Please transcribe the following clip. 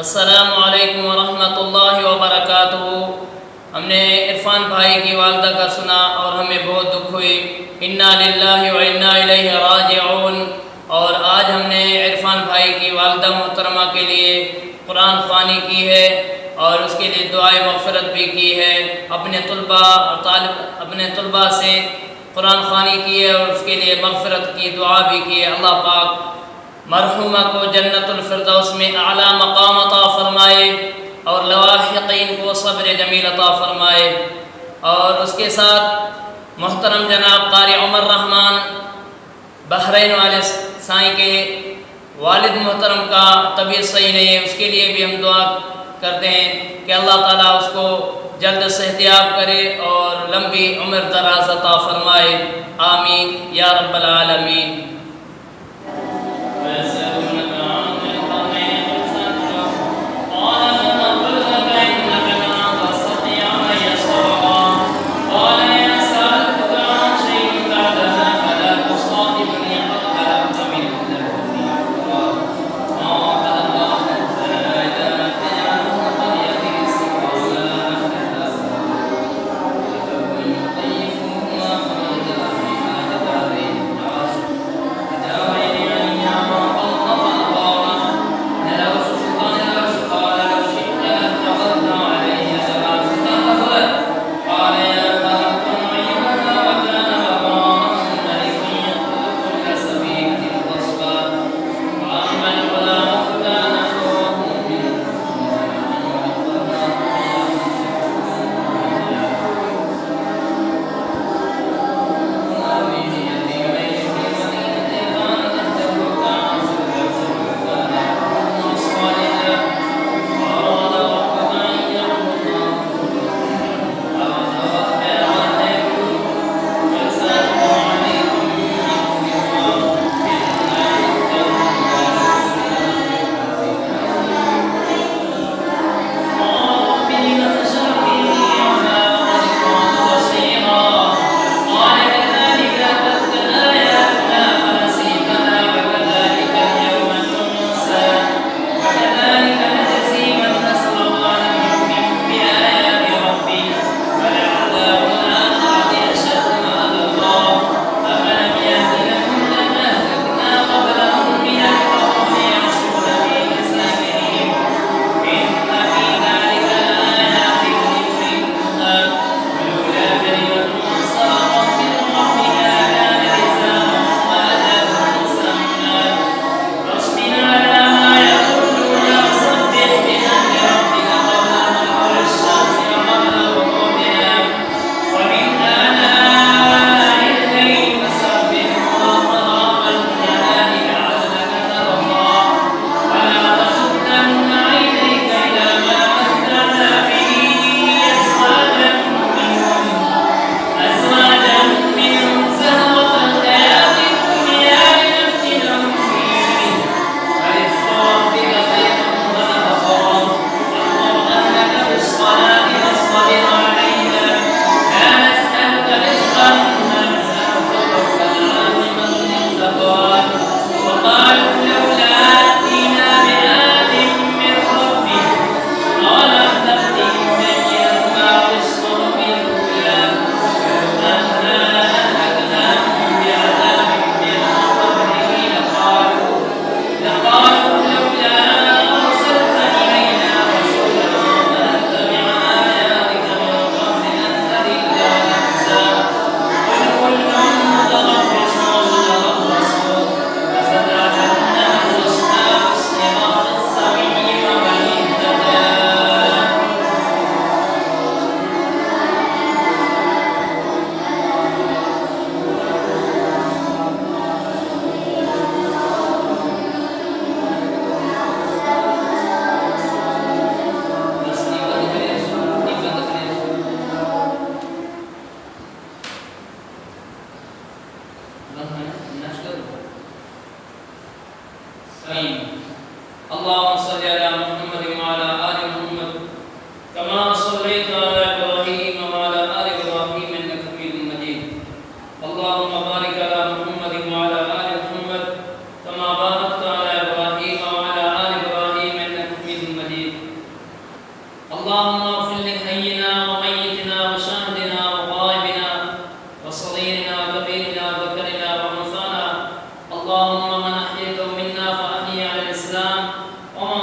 السلام علیکم ورحمۃ اللہ وبرکاتہ۔ ہم نے عرفان بھائی کی والدہ کا سنا اور ہمیں بہت دکھ ہوئی، انا للہ و انا الیہ راجعون۔ اور آج ہم نے عرفان بھائی کی والدہ محترمہ کے لیے قرآن خوانی کی ہے اور اس کے لیے دعائیں مغفرت بھی کی ہے، اپنے طلبہ سے قرآن خوانی کی ہے اور اس کے لیے مغفرت کی دعا بھی کی ہے۔ اللہ پاک مرحومہ کو جنت الفردوس میں اعلی مقام عطا فرمائے اور لواحقین کو صبر جمیل عطا فرمائے۔ اور اس کے ساتھ محترم جناب قاری عمر رحمان بحرین والے سائیں کے والد محترم کا طبیعت صحیح نہیں ہے، اس کے لیے بھی ہم دعا کرتے ہیں کہ اللہ تعالیٰ اس کو جلد صحتیاب کرے اور لمبی عمر دراز عطا فرمائے، آمین یا رب العالمین۔ اللهم صل على محمد وعلى آل محمد كما صليت على إبراهيم وعلى آل إبراهيم إنك حميد مجيد اللهم بارك على محمد وعلى آل محمد كما باركت على إبراهيم وعلى آل إبراهيم إنك حميد مجيد اللهم اغفر لحينا وميتنا وشاهدنا وغائبنا وصغيرنا وكبيرنا وذكرنا وانثانا. اللهم من احييته منا فاحيه على الاسلام ومن